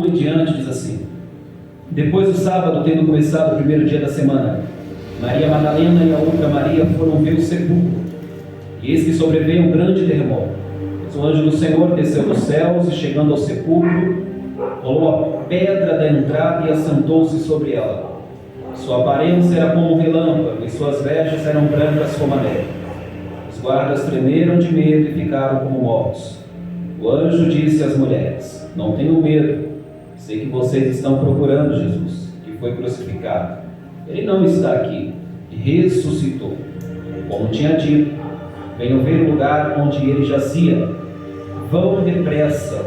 em diante diz assim: depois do sábado, tendo começado o primeiro dia da semana, Maria Madalena e a outra Maria foram ver o sepulcro. E eis que sobreveio um grande terremoto. Pois o anjo do Senhor desceu dos céus e, chegando ao sepulcro, rolou a pedra da entrada e assentou-se sobre ela. Sua aparência era como um relâmpago e suas vestes eram brancas como a neve. Os guardas tremeram de medo e ficaram como mortos. O anjo disse às mulheres: não tenham medo. Sei que vocês estão procurando Jesus, que foi crucificado. Ele não está aqui, ressuscitou. Como tinha dito, venham ver o lugar onde ele jazia. Vão depressa,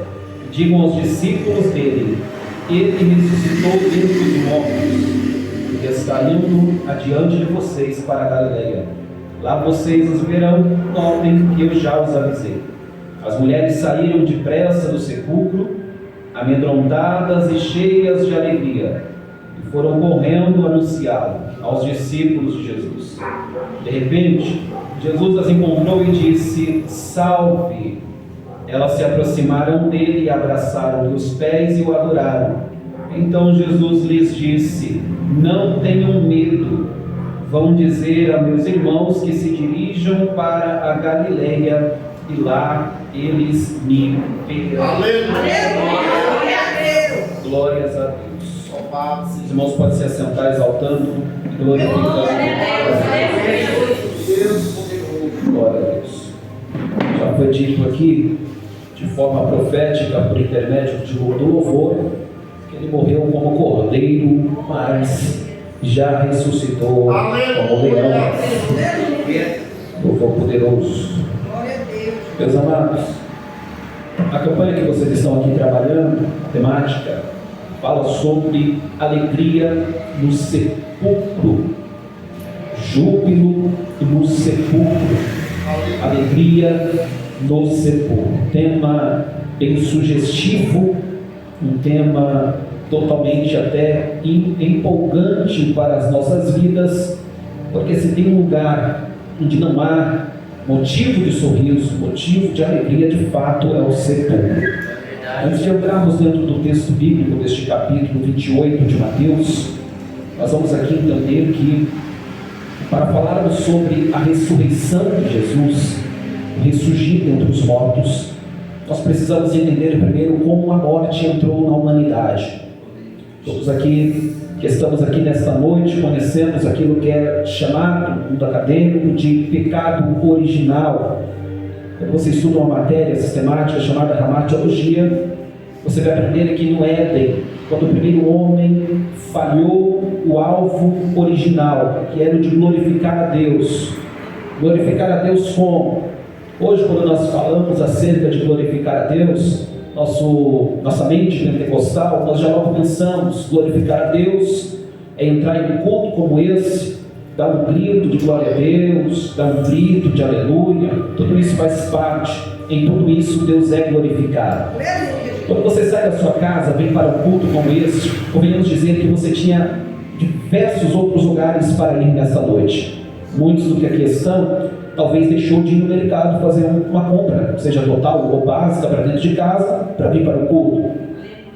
digam aos discípulos dele: ele ressuscitou dentre os mortos, e está indo adiante de vocês para a Galileia. Lá vocês os verão, notem que eu já os avisei. As mulheres saíram depressa do sepulcro, amedrontadas e cheias de alegria, e foram correndo anunciá-lo aos discípulos de Jesus. De repente, Jesus as encontrou e disse: salve! Elas se aproximaram dele e abraçaram-lhe os pés e o adoraram. Então Jesus lhes disse: não tenham medo. Vão dizer a meus irmãos que se dirijam para a Galileia, e lá eles me verão. Glórias a Deus. Os irmãos podem se assentar exaltando e glorificando a Deus. Glória a Deus. Já foi dito aqui, de forma profética, por intermédio do louvor, que ele morreu como cordeiro, mas já ressuscitou como leão. Louvor poderoso. Meus amados, a campanha que vocês estão aqui trabalhando, a temática, fala sobre alegria no sepulcro, júbilo no sepulcro, alegria no sepulcro. Tema bem sugestivo, um tema totalmente até empolgante para as nossas vidas, porque se tem um lugar onde não há motivo de sorriso, motivo de alegria, de fato é o sepulcro. Antes de entrarmos dentro do texto bíblico deste capítulo 28 de Mateus, nós vamos aqui entender que, para falarmos sobre a ressurreição de Jesus, o ressurgir dentre os mortos, nós precisamos entender primeiro como a morte entrou na humanidade. Todos aqui que estamos aqui nesta noite conhecemos aquilo que é chamado no mundo acadêmico de pecado original. Quando você estuda uma matéria sistemática chamada hamartiologia, você vai aprender que no Éden, quando o primeiro homem falhou o alvo original, que era o de glorificar a Deus. Glorificar a Deus como? Hoje, quando nós falamos acerca de glorificar a Deus, nossa mente pentecostal, nós já logo pensamos: glorificar a Deus é entrar em um culto como esse, dar um grito de glória a Deus, dar um grito de aleluia. Tudo isso faz parte. Em tudo isso Deus é glorificado. Quando você sai da sua casa, vem para um culto como esse, convenhamos dizer que você tinha diversos outros lugares para ir nessa noite. Muitos do que aqui estão, talvez deixou de ir no mercado fazer uma compra, seja total ou básica, para dentro de casa, para vir para o culto.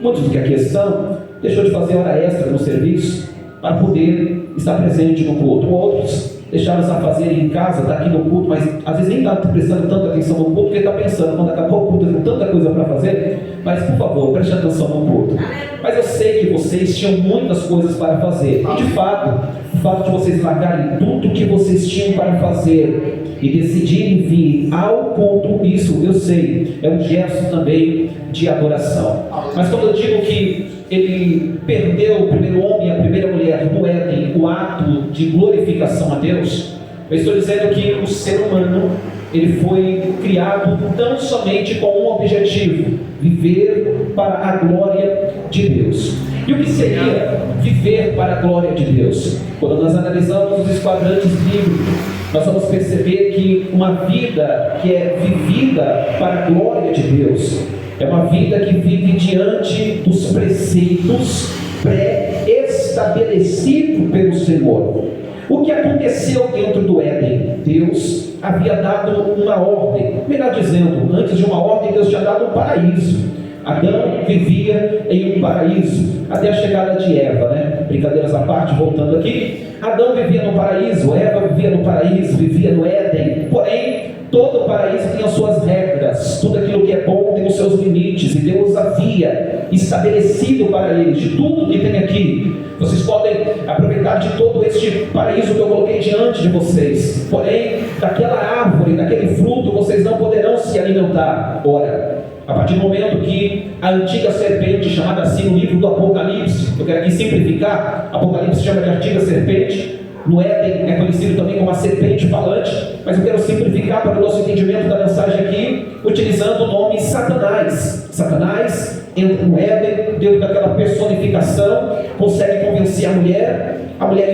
Muitos do que aqui estão, deixou de fazer hora extra no serviço, para poder estar presente no culto. Outros deixaram de fazer em casa, está aqui no culto, mas às vezes nem está prestando tanta atenção no culto, porque está pensando, quando acabar o culto, tem tanta coisa para fazer, mas por favor, preste atenção no culto. Mas eu sei que vocês tinham muitas coisas para fazer, e de fato, o fato de vocês largarem tudo que vocês tinham para fazer e decidirem vir ao culto, isso eu sei, é um gesto também de adoração. Mas quando eu digo que ele perdeu o primeiro homem e a primeira mulher no Éden, o ato de glorificação a Deus, eu estou dizendo que o ser humano, ele foi criado tão somente com um objetivo: viver para a glória de Deus. E o que seria viver para a glória de Deus? Quando nós analisamos os quadrantes bíblicos, nós vamos perceber que uma vida que é vivida para a glória de Deus é uma vida que vive diante dos preceitos pré-estabelecidos pelo Senhor. O que aconteceu dentro do Éden? Deus havia dado uma ordem, melhor dizendo, antes de uma ordem, Deus tinha dado um paraíso. Adão vivia em um paraíso, até a chegada de Eva, né? Brincadeiras à parte, voltando aqui. Adão vivia no paraíso, Eva vivia no paraíso, vivia no Éden. Porém, todo paraíso tem as suas regras, tudo aquilo que é bom tem os seus limites, e Deus havia estabelecido para eles, de tudo que tem aqui. Vocês podem aproveitar de todo este paraíso que eu coloquei diante de vocês, porém, daquela árvore, daquele fruto, vocês não poderão se alimentar. Ora, a partir do momento que a antiga serpente, chamada assim no livro do Apocalipse, eu quero aqui simplificar, Apocalipse chama de antiga serpente, no Éden é conhecido também como a serpente falante, mas eu quero simplificar para o nosso entendimento da mensagem aqui, utilizando o nome Satanás. Satanás entra no Éden, dentro daquela personificação, consegue convencer a mulher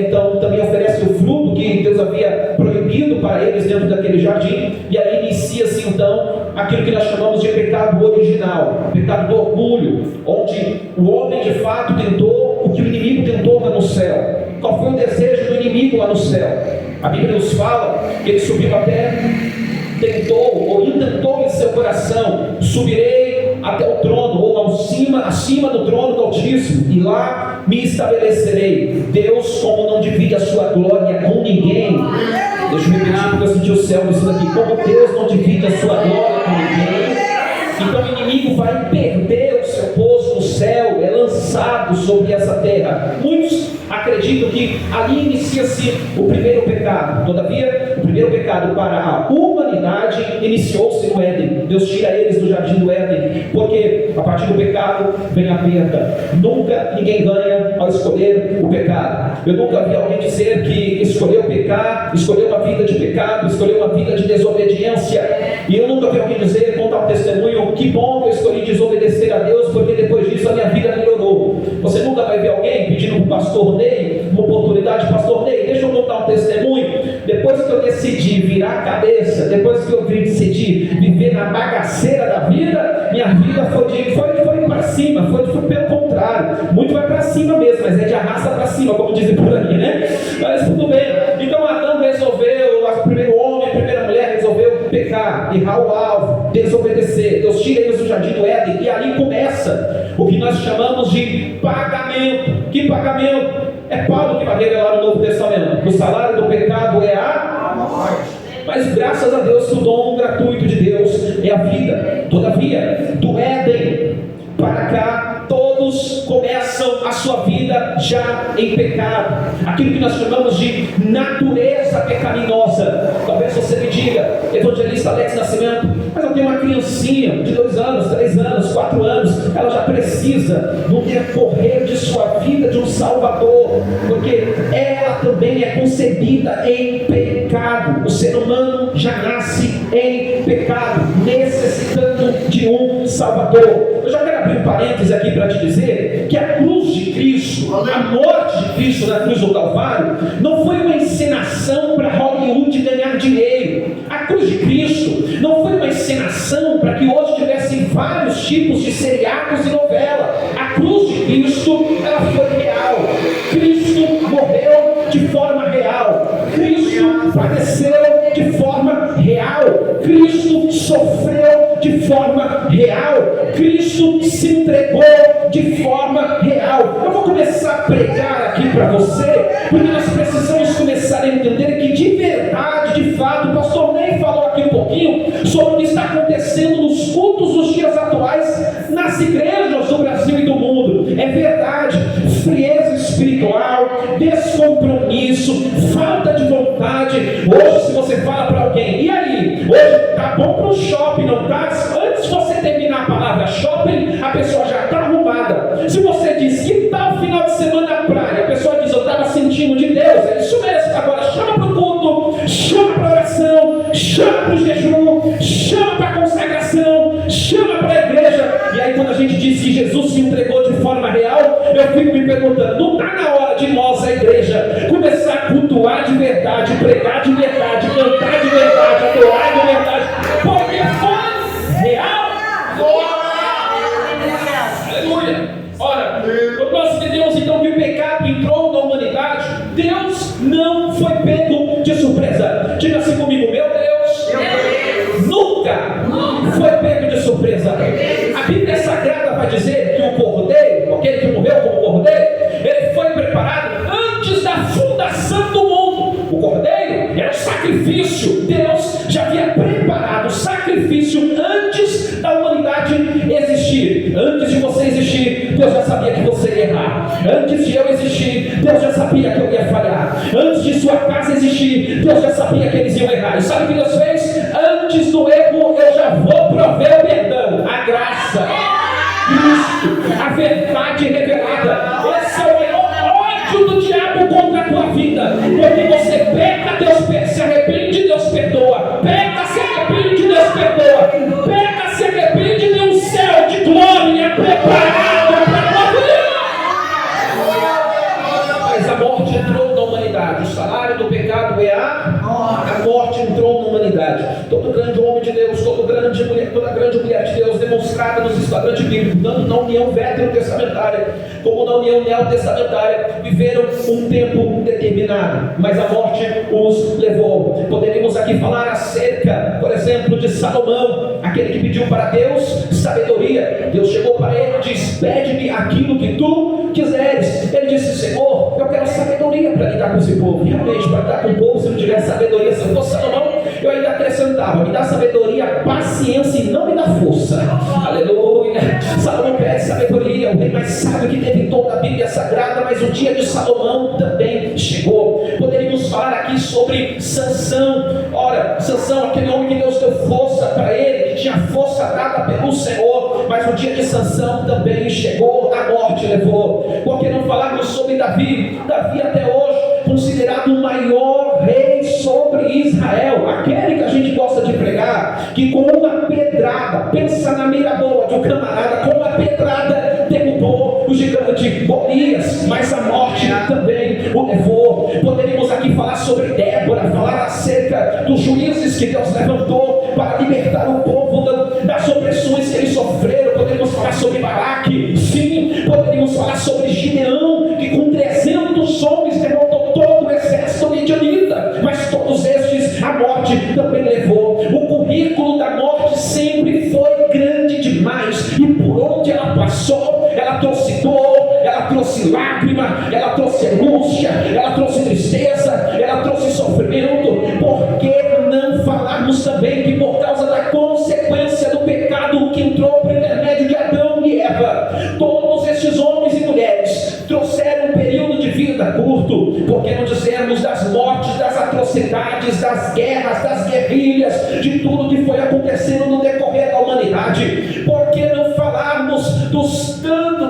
então também oferece o fruto que Deus havia proibido para eles dentro daquele jardim, e aí inicia-se então aquilo que nós chamamos de pecado original, pecado do orgulho, onde o homem de fato tentou o que o inimigo tentou lá no céu. Qual foi o desejo do inimigo lá no céu? A Bíblia nos fala que ele subiu até, tentou ou intentou em seu coração: subirei até o trono, ou acima do trono do Altíssimo, e lá me estabelecerei. Deus, como não divide a sua glória com ninguém, deixa eu repetir porque eu senti o céu dizendo aqui, como Deus não divide a sua glória com ninguém, então o inimigo vai perder o seu posto no céu, é lançado sobre essa terra. Muitos acreditam que ali inicia-se o primeiro pecado. Todavia, o primeiro pecado para a humanidade iniciou-se no Éden. Deus tira eles do jardim do Éden, porque a partir do pecado vem a perda. Nunca ninguém ganha ao escolher o pecado. Eu nunca vi alguém dizer que escolheu pecar, escolheu uma vida de pecado, escolheu uma vida de desobediência. E eu nunca vi alguém dizer, contar um testemunho: que bom que eu escolhi desobedecer a Deus, porque depois disso a minha vida melhorou. Você nunca vai ver alguém pedindo para o pastor Ney uma oportunidade: pastor Ney, deixa eu contar um testemunho. Depois que eu decidi virar a cabeça, depois que eu decidi viver na bagaceira da vida, minha vida foi para cima, foi pelo contrário. Muito vai para cima mesmo, mas é de arrasta para cima, como dizem por aí, né? Mas tudo bem. Então Adão resolveu, o primeiro homem, a primeira mulher resolveu pecar, errar o alvo, desobedecer. Deus tira eles do jardim do Éden, e ali começa o que nós chamamos de pagamento. Que pagamento? É Paulo que vai revelar no Novo Testamento: o salário do pecado é a morte, mas graças a Deus que o dom gratuito de Deus é a vida. Todavia, do Éden para cá, todos começam a sua vida já em pecado, aquilo que nós chamamos de natureza pecaminosa. Talvez você me diga, evangelista Alex Nascimento, mas eu tenho uma criancinha de 2 anos, 3 anos, 4 anos, ela já precisa, no decorrer de sua vida, de um Salvador, porque ela também é concebida em pecado. O ser humano já nasce em pecado, necessitando de um Salvador. Eu já quero abrir um parêntese aqui para te dizer que a cruz de Cristo, a morte de Cristo na cruz do Calvário, não foi uma encenação para Hollywood ganhar dinheiro. A cruz de Cristo não foi uma encenação para que hoje tivessem vários tipos de seriados e novela. A cruz de Cristo, ela foi real. Cristo morreu de forma real. Cristo padeceu de forma real. Cristo sofreu de forma real. Cristo se entregou de forma real. Eu vou começar a pregar aqui para você, porque nós precisamos começar a entender que de verdade, de fato, o pastor Ney falou aqui um pouquinho sobre o que está acontecendo nos cultos dos dias atuais, nas igrejas do Brasil e do mundo. É verdade, frieza espiritual, descompromisso, falta de vontade. Hoje, se você fala para alguém: e aí, hoje tá bom para o shopping, não tá? Antes de você terminar a palavra shopping, a pessoa já está arrumada. Se você diz: que tal final de semana na praia? A pessoa diz: eu estava sentindo de Deus. É isso mesmo. Agora chama para o culto, chama para a oração, chama para o jejum, chama para a consagração, chama para a igreja. E aí, quando a gente diz que Jesus se entregou de forma real, eu fico me perguntando: não está na hora de nós, a igreja, começar a cultuar de verdade, pregar de verdade, cantar de verdade, adorar de verdade, porque foi real? Aleluia! Ora, nós entendemos então que o pecado entrou na humanidade. Deus não foi pego de surpresa. Diga assim comigo: meu Deus nunca foi pego de surpresa. A Bíblia Sagrada vai dizer que o cordeiro, aquele que morreu como cordeiro, ele foi preparado antes da fundação do mundo. O cordeiro era um sacrifício. Deus já havia preparado o sacrifício antes da humanidade existir. Antes de você existir, Deus já sabia que você ia errar. Antes de eu existir, Deus já sabia que eu ia falhar. Antes de sua casa existir, Deus já sabia que eles iam errar. E sabe o que Deus fez? Antes do erro, eu já vou prover o perdão, a graça, Cristo, a verdade revelada. Esse é o maior ódio do diabo contra a tua vida. Porque você peca, Deus se arrepende, Deus perdoa. Peca, se arrepende, Deus perdoa. Peca, se arrepende, tem um céu de glória preparado para a tua vida. Mas a morte entrou na humanidade. O salário do pecado é a morte entrou na humanidade. Todo grande homem de Deus, toda grande mulher de Deus, demonstrada nos quadrantes bíblicos, tanto na união veterotestamentária como na união neotestamentária, viveram um tempo determinado, mas a morte os levou. Poderíamos aqui falar acerca, por exemplo, de Salomão, aquele que pediu para Deus sabedoria. Deus chegou para ele e disse: pede-me aquilo que tu quiseres. Ele disse: Senhor, eu quero sabedoria para lidar com esse povo. Realmente, para lidar com o povo, se não tiver sabedoria, se eu fosse Salomão, eu ainda acrescentava: me dá sabedoria, paciência e não me dá força. Aleluia. Salomão pede sabedoria, o rei mais sábio que teve em toda a Bíblia Sagrada, mas o dia de Salomão também chegou. Poderíamos falar aqui sobre Sansão. Ora, Sansão, aquele homem que Deus deu força para ele, que tinha força dada pelo Senhor, mas o dia de Sansão também chegou, a morte levou. Por que não falarmos sobre Davi? Davi até hoje considerado o maior rei sobre Israel, aquele que a gente gosta de pregar, que com uma pedrada, pensa na mira boa de um camarada, com uma pedrada derrubou o gigante Golias, mas a morte também o levou. Poderíamos aqui falar sobre Débora, falar acerca dos juízes que Deus levantou para libertar o povo das opressões que eles sofreram. Poderíamos falar sobre Baraque, sim. Poderíamos falar sobre Gideão, que com 300 homens derrotou todo o exército midianita, mas todos estes a morte também levou. O currículo da morte sempre foi grande demais, e por onde ela passou, ela trouxe dor, ela trouxe lágrima, ela trouxe angústia, ela trouxe tristeza, ela trouxe sofrimento. Por que não falarmos também que por causa da consequência do pecado que entrou por intermédio de Adão e Eva, todos estes homens e mulheres trouxeram um período de vida curto? Por que não dizermos das mortes, das atrocidades, das guerras, das guerrilhas, de tudo que foi acontecendo no decorrer da humanidade? Por que não falarmos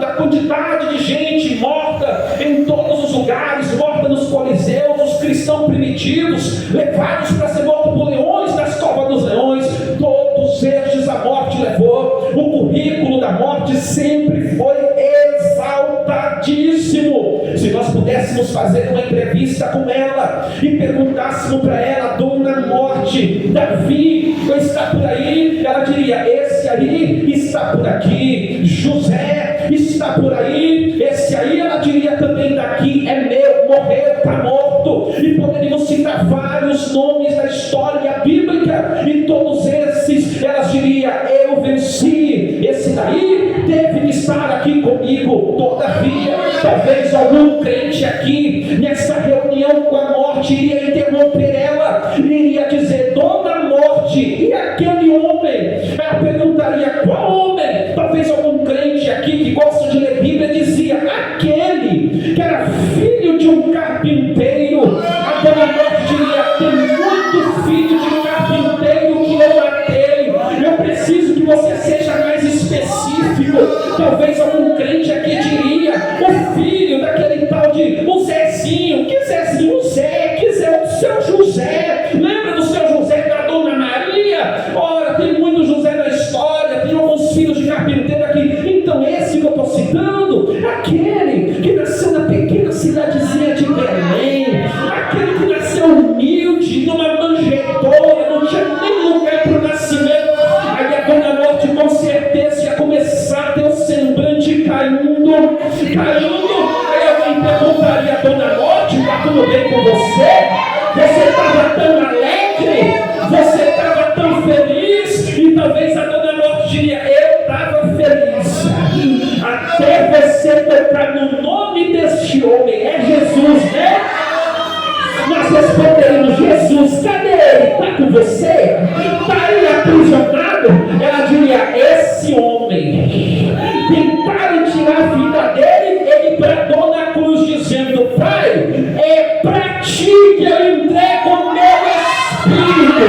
da quantidade de gente morta em todos os lugares, morta nos coliseus, os cristãos primitivos, levados para ser mortos por leões nas covas dos leões? Todos estes a morte levou. O currículo da morte sempre foi exaltadíssimo. Se nós pudéssemos fazer uma entrevista com ela e perguntássemos para ela: Dona Morte, Davi está por aí? Ela diria: esse aí está por aqui. José está por aí. Esse aí, ela diria também: daqui é meu, morreu, está morto. E poderíamos citar vários nomes da história bíblica, e todos esses elas diriam: eu venci. Esse daí teve que estar aqui comigo. Todavia, talvez algum crente aqui nessa reunião com a morte iria interromper ela, iria dizer: Dona Morte, e aquele homem? Ela perguntaria: qual homem? Talvez algum crente aqui que gosta de ler Bíblia dizia: aquele que era filho de um carpinteiro. A Dona Morte diria: tem muito filho de carpinteiro que eu matei. Eu preciso que você seja mais específico. Talvez algum crente aqui diria: o filho daquele tal de o Zezinho. Que Zezinho? O Zé, que Zé? O seu José. Lembra do seu José, da Dona Maria? Ora, tem muito José na história, tem alguns filhos de carpinteiro aqui. Então esse que eu estou citando, aquele que nasceu na pequena cidadezinha de Belém, aquele que nasceu humilde, numa manjedoura, não tinha nem lugar para o nascimento. Aí a Dona Morte com certeza ia começar a ter o semblante caindo. Aí alguém perguntaria: Dona Morte, está tudo bem com você? Você estava tão alegre, você estava tão feliz. E talvez a Dona Morte diria: eu estava feliz, estaria aprisionado, ela diria: esse homem, tentaram tirar a vida dele, ele bradou na cruz dizendo: Pai, é para ti que eu entrego o meu espírito.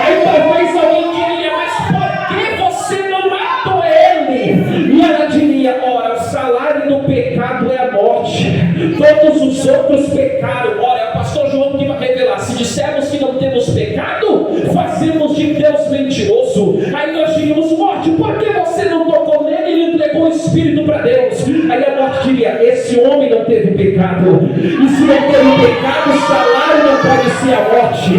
Aí talvez alguém diria: mas por que você não matou ele? E ela diria: ora, o salário do pecado é a morte, todos os outros pecaram. Ora, é o pastor João que vai revelar: se dissermos que não temos pecado, fazemos de Deus mentiroso. Aí nós diríamos: morte, por que você não tocou nele e entregou o espírito para Deus? Aí a morte diria: esse homem não teve pecado, e se não teve pecado, o salário não pode ser a morte.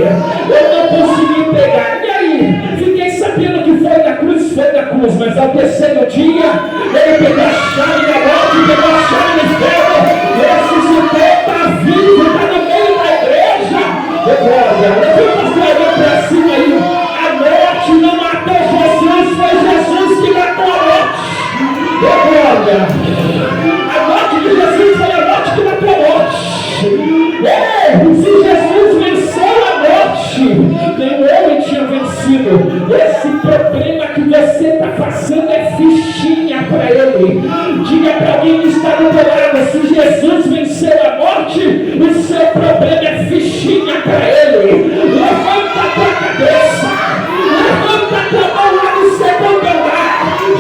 Eu não consegui pegar. E aí? Fiquei sabendo que foi na cruz, mas ao terceiro dia ele pegou a chave da morte, pegou a chave do inferno, ressuscitou, está vivo, está no meio da igreja. Glória, levanta as glórias para cima aí. A morte não matou Jesus, foi Jesus que matou a morte. Glória, a morte de Jesus foi a morte que matou a morte. Se Jesus venceu a morte, nenhum homem tinha vencido. Esse problema que você está fazendo é fichinha para ele. Diga para alguém que está do teu lado: se Jesus venceu a morte, o seu problema é fichinha para ele. Levanta a tua cabeça, levanta a tua mão lá no segundo andar.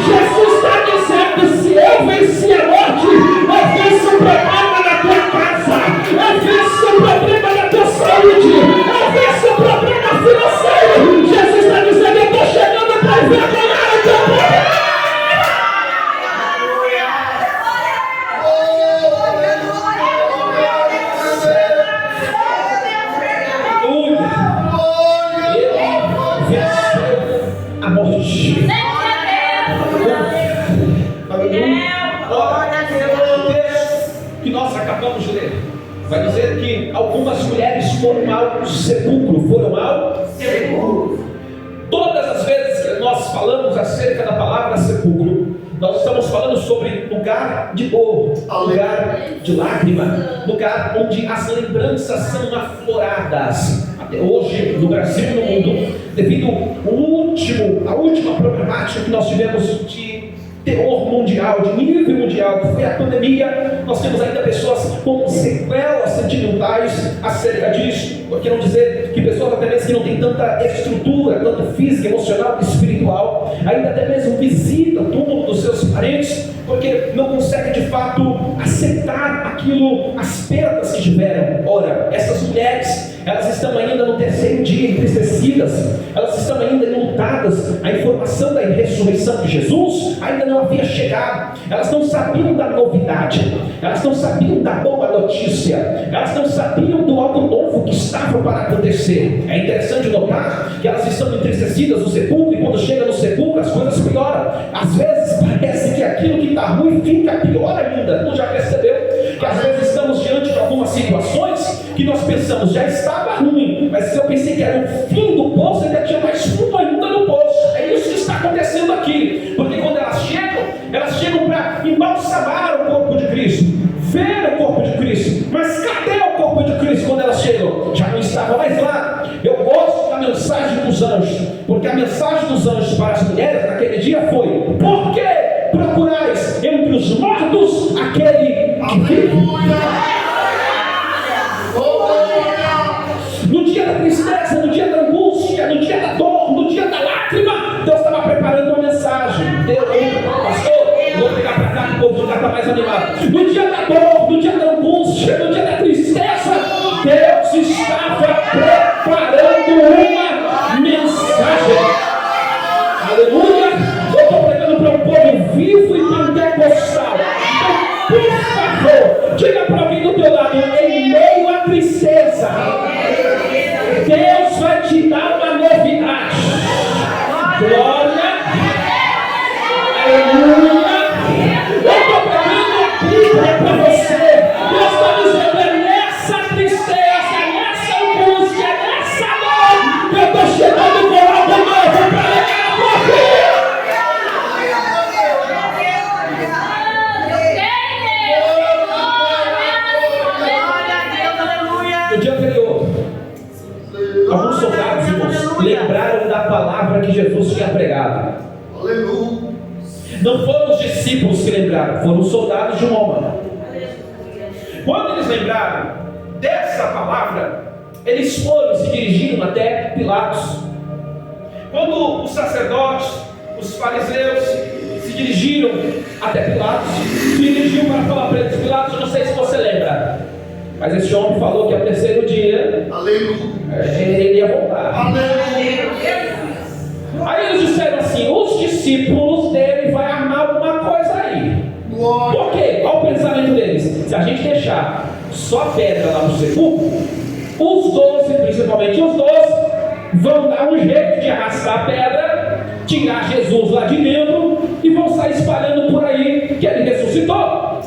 Jesus está dizendo: se eu venci a morte, eu venço o problema na tua casa, eu venço o problema na tua saúde, eu venço o problema financeiro. Jesus está dizendo: eu estou chegando para envergonhar o teu problema. A morte. Que nós acabamos de ler vai dizer que algumas mulheres foram ao sepulcro. Todas as vezes que nós falamos acerca da palavra sepulcro, nós estamos falando sobre lugar de dor, lugar de lágrima, lugar onde as lembranças são afloradas. Até hoje, no Brasil e no mundo, devido à última problemática que nós tivemos de terror mundial, de nível mundial, que foi a pandemia, nós temos ainda pessoas com sequelas sentimentais acerca disso. Por que não dizer que pessoas até mesmo que não têm tanta estrutura, tanto física, emocional, espiritual, ainda até mesmo visitam o túmulo dos seus parentes, porque não conseguem de fato aceitar aquilo, as perdas que tiveram. Ora, essas mulheres, elas estão ainda no terceiro dia entristecidas, elas estão ainda enlutadas. A informação da ressurreição de Jesus ainda não havia chegado, elas não sabiam da novidade, elas não sabiam da boa notícia, elas não sabiam do algo novo que estava para acontecer. É interessante notar que elas estão entristecidas no sepulcro, e quando chega no sepulcro as coisas pioram. Às vezes parece que aquilo que está ruim fica pior ainda. Tu já percebeu que às vezes estamos diante de algumas situações que nós pensamos já estava ruim, mas eu pensei que era o fim do poço, ainda tinha mais fundo ainda no poço. É isso que está acontecendo aqui, porque quando elas chegam para embalsamar o corpo de Cristo, ver o corpo de Cristo. Mas cadê o corpo de Cristo quando elas chegam? Já não estava mais lá. Eu gosto da mensagem dos anjos, porque a mensagem dos anjos para as mulheres naquele dia foi: por que procurais entre os mortos aquele que vive? No dia da tristeza, no dia da angústia, no dia da dor, no dia da lágrima, Deus estava preparando uma mensagem. Pastor, vou pegar para cá que o povo já está mais animado. No dia da dor, no dia da angústia, no dia da tristeza, Deus estava preparando uma mensagem. Aleluia! Eu estou pregando para um povo vivo e pentecostal. Então, por favor, diga para alguém do teu lado: em meio à tristeza, Deus vai te dar uma novidade. Glória! Aleluia! Eu estou pregando a Bíblia para você. Não foram os discípulos que lembraram, foram os soldados de Roma. Quando eles lembraram dessa palavra, eles foram e se dirigiram até Pilatos. Quando os sacerdotes, os fariseus se dirigiram até Pilatos, se dirigiram para falar para eles: Pilatos, eu não sei se você lembra, mas esse homem falou que ao terceiro dia ele ia voltar. Aí eles disseram assim: os discípulos dele vão armar alguma coisa aí. Por quê? Olha o pensamento deles: se a gente deixar só pedra lá no sepulcro, os 12, principalmente os 12, vão dar um jeito de arrastar a pedra, tirar Jesus lá de dentro e vão sair espalhando por aí que ele ressuscitou.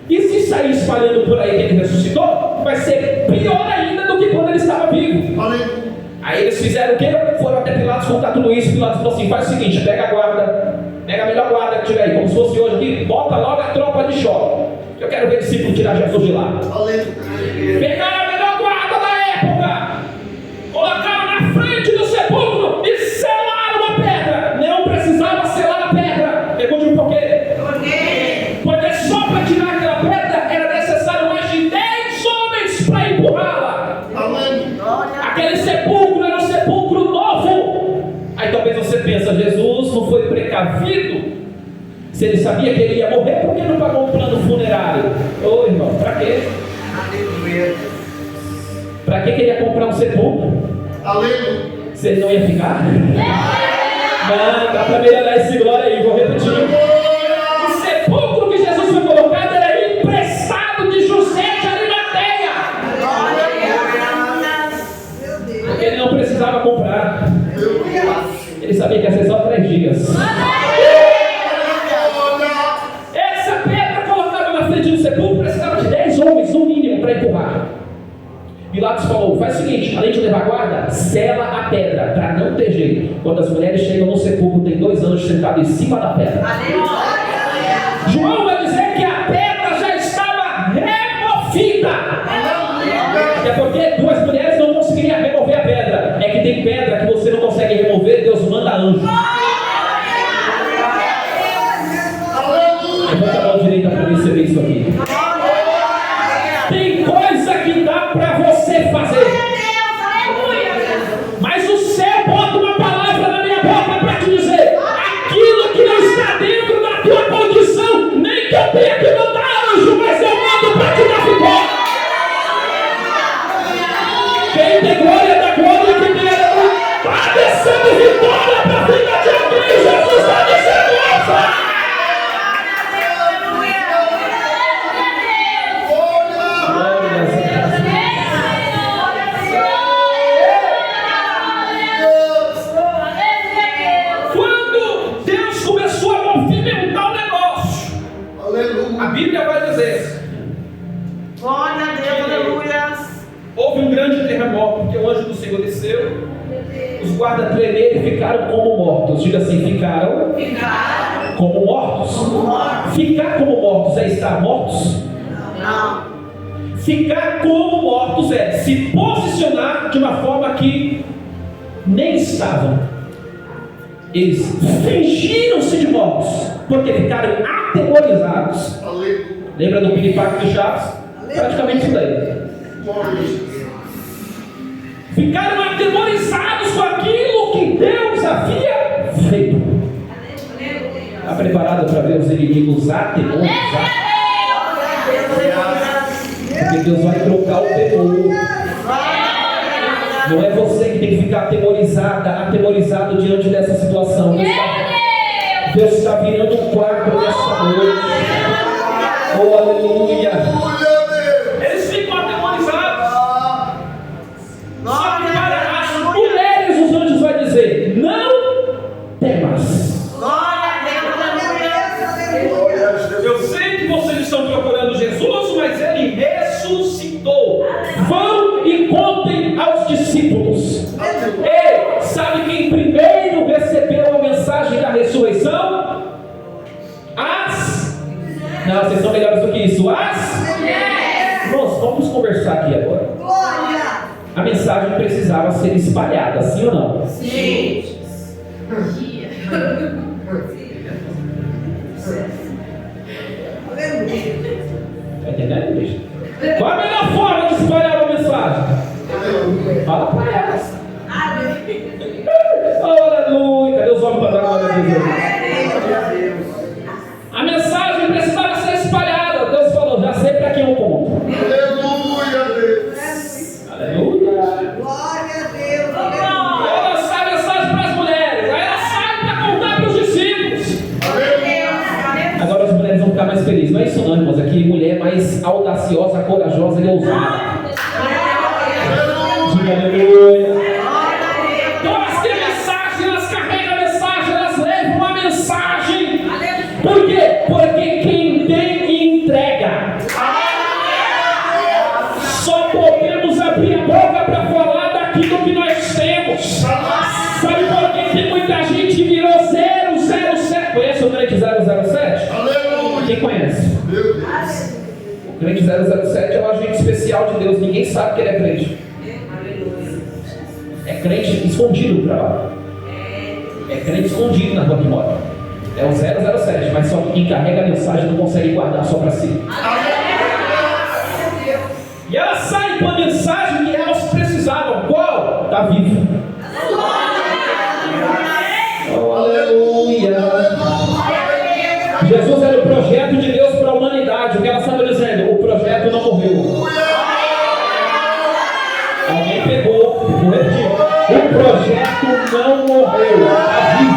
E se sair espalhando por aí que ele ressuscitou, vai ser pior ainda do que quando ele estava vivo. Aí eles fizeram o quê? Foram até Pilatos contar tudo isso. Pilatos falou assim: faz o seguinte, pega a guarda, pega a melhor guarda que tiver aí, como se fosse hoje aqui, bota logo a tropa de choque. Eu quero ver discípulo tirar Jesus de lá. Pegaram a melhor guarda da época, colocaram na frente do sepulcro e selaram a pedra. Não precisava selar a pedra. Pergunte por quê? Porque só para tirar aquela pedra era necessário mais de 10 homens para empurrá-la. Aquele sepulcro era um sepulcro novo. Aí talvez você pensa: Jesus não foi precavido? Se ele sabia que ele ia morrer, por que não pagou um plano funerário? Ô irmão, para quê? Para que ele ia comprar um sepulcro? Se ele não ia ficar? Não, dá para melhorar esse glória aí, vou repetir. O sepulcro que Jesus foi colocado era emprestado de José de Arimateia. Porque ele não precisava comprar. Ele sabia que ia ser só 3 dias. Essa pedra colocada na frente do sepulcro precisava de 10 homens no mínimo para empurrar. Pilatos falou: faz o seguinte, além de levar a guarda, sela a pedra, para não ter jeito. Quando as mulheres chegam no sepulcro, tem 2 anjos sentados em cima da pedra. João vai dizer que a pedra já estava removida. É porque 2 mulheres não conseguiriam remover a pedra. É que tem pedra que você não consegue remover, Deus manda anjo. Levanta a mão direita para receber isso aqui. Tem coisa que dá para você fazer, mas o céu bota uma palavra na minha boca para te dizer: aquilo que não está dentro da tua condição, nem que eu tenha que mandar anjo, mas eu mando para te dar vitória. Quem tem glória da glória que tem, está descendo vitória para a vida de alguém. Jesus está descendo alfa. A Bíblia vai dizer: glória a Deus, aleluia. Houve um grande terremoto, porque o anjo do Senhor desceu, os guardas tremeram e ficaram como mortos. Diga assim: ficaram como mortos. Ficar como mortos é estar mortos? Não. Ficar como mortos é se posicionar de uma forma que nem estavam. Eles fingiram-se de mortos, porque ficaram atemorizados. Lembra do piripaque do Chaves? Praticamente isso daí. Ficaram atemorizados com aquilo que Deus havia feito. Está preparado para ver os inimigos atemorizados? Porque Deus vai trocar o temor. Não é você que tem que ficar atemorizado diante dessa situação. Deus está virando um quadro nessa noite. Oh, aleluia. Eles ficam atemorizados. Só que para as mulheres, os anjos vão dizer: não temas. Eu sei que vocês estão procurando Jesus, mas ele ressuscitou. Vão e contem aos discípulos. Ei, sabe quem primeiro recebeu a mensagem da ressurreição? Não, vocês são melhores do que isso. Irmãos, vamos conversar aqui agora. A mensagem precisava ser espalhada, sim ou não? Sim. Qual a melhor forma de espalhar uma mensagem? Fala para elas. Aleluia. Cadê os homens para dar glória a Deus? A mensagem precisava ser espalhada. Deus falou, já sei para quem eu conto. Aleluia, Deus. Aleluia. Glória a Deus. Ela sai a mensagem para as mulheres. Aí ela sai para contar para os discípulos. Agora as mulheres vão ficar mais felizes. Não é isso não, irmãos. Aqui mulher é mais audaciosa, corajosa e ousada. Diga aleluia. Então elas têm mensagem, elas carregam a mensagem, elas levam a mensagem. Por quê? Porque quem tem entrega. Só podemos abrir a boca para falar daquilo que nós temos. Sabe por que tem muita gente que virou 007? Conhece o crente 007? Aleluia. Quem conhece? O crente 007 é um agente especial de Deus. Ninguém sabe que ele é crente. É crente escondido para lá. É crente escondido na rua que mora. É o 007, mas só que quem carrega a mensagem não consegue guardar só para si. E ela sai com a mensagem que elas precisavam. Qual? Está vivo. Oh, aleluia. Jesus era o projeto de Deus para a humanidade. O que ela estava dizendo? O projeto não morreu. Alguém pegou. Vou repetir. O projeto não morreu. Está vivo.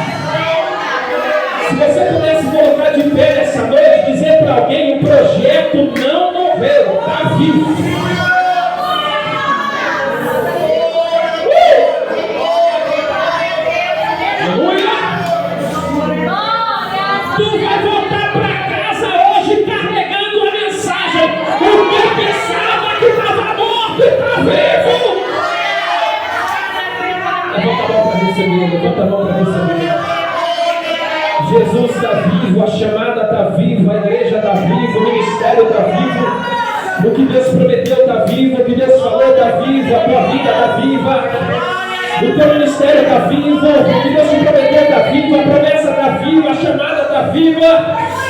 Se você pudesse colocar de pé nessa noite e dizer para alguém: o projeto não morreu. Está vivo. Tu vai voltar para casa hoje carregando a mensagem. O que pensava que estava morto está vivo. Levanta a mão para receber. Levanta a mão para receber. Jesus está vivo, a chamada está viva, a igreja está viva, o ministério está vivo. O que Deus prometeu está vivo, o que Deus falou está vivo, a tua vida está viva. O teu ministério está vivo, o que Deus te prometeu está vivo, a promessa está viva, a chamada está viva,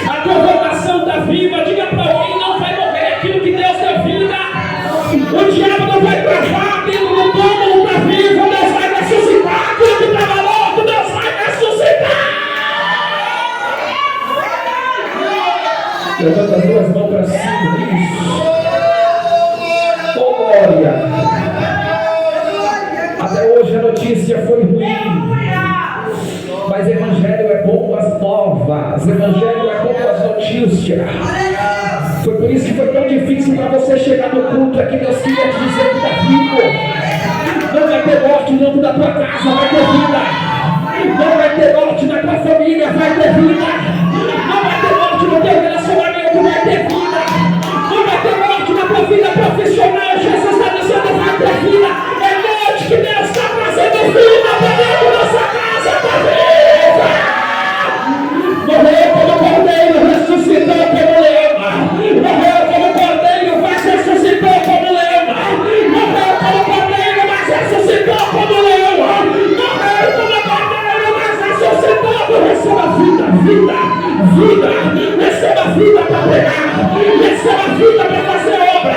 a tua vocação está viva. Diga para alguém: não vai morrer aquilo que Deus deu vida. O diabo não vai travar dentro do túmulo, está vivo. Deus vai ressuscitar aquilo que estava morto. Deus vai ressuscitar. Levanta as duas mãos para cima. Isso. Oh, glória. Até hoje a notícia foi ruim, mas evangelho é boas novas, evangelho é boas notícias. Foi por isso que foi tão difícil para você chegar no culto. É que Deus queria te dizer que está vivo. Não vai ter morte dentro da tua casa, vai ter vida. Não vai ter morte na tua família, vai ter vida. Não vai ter morte no teu relacionamento, vai ter vida. Não vai ter morte na tua vida profissional. Jesus está dizendo: vai ter vida. Que Deus está trazendo vida para dentro da sua casa, está viva! Morreu como cordeiro, ressuscitou como leão. Morreu como cordeiro, mas ressuscitou como leão. Morreu como cordeiro, mas ressuscitou como leão. Morreu como cordeiro, mas ressuscitou. Receba vida. Receba vida para pregar. Receba vida para fazer obra.